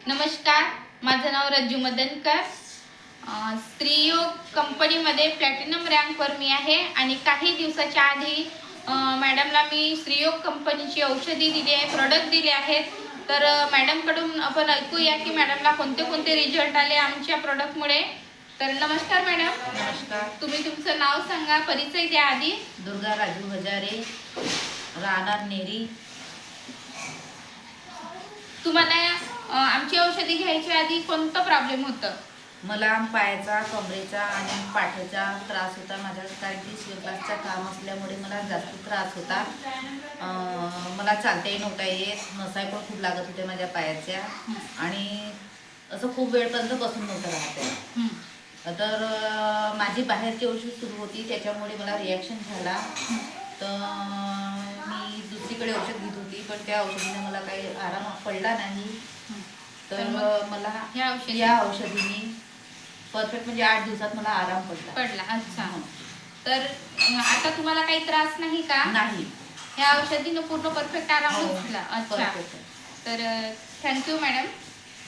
नमस्कार, माझं नाव रज्जू मदनकर. स्त्रीयोग कंपनीमध्ये प्लॅटिनम रँकवर मी आहे आणि काही दिवसाच्या आधी मॅडमला मी स्त्रीयोग कंपनीची औषधी दिली आहे, प्रोडक्ट दिले आहेत. तर मॅडमकडून आपण ऐकूया की मॅडमला कोणते कोणते रिझल्ट आले आमच्या प्रोडक्टमुळे. तर नमस्कार मॅडम. नमस्कार. तुम्ही तुमचं नाव सांगा, परिचय द्या आधी. दुर्गा राजू हजारे, राहणार नेरी. तुम्हाला आमची औषधी घ्यायच्या आधी कोणतं प्रॉब्लेम होतं? मला पायाचा, कमरेचा आणि पाठीचा त्रास होता. माझ्या कारण की शिवक्लासचं काम असल्यामुळे मला जास्त त्रास होता. मला चालताही नव्हता येत, नसाय पण खूप लागत होते माझ्या पायाच्या आणि असं खूप वेळपर्यंत बसून नव्हतं राहते. तर माझी बाहेरची औषध सुरू होती, त्याच्यामुळे मला रिॲक्शन झाला. तर मी दुसरीकडे औषध घेत होती, पण त्या औषधीने मला काही आराम पडला नाही. तर मला या औषधीने परफेक्ट म्हणजे 8 दिवसात मला आराम पडला. अच्छा. तर आता तुम्हाला काही त्रास नाही का? नाही. या औषधीने पूर्ण परफेक्ट आराम झाला. अच्छा. तर थँक्यू मॅडम.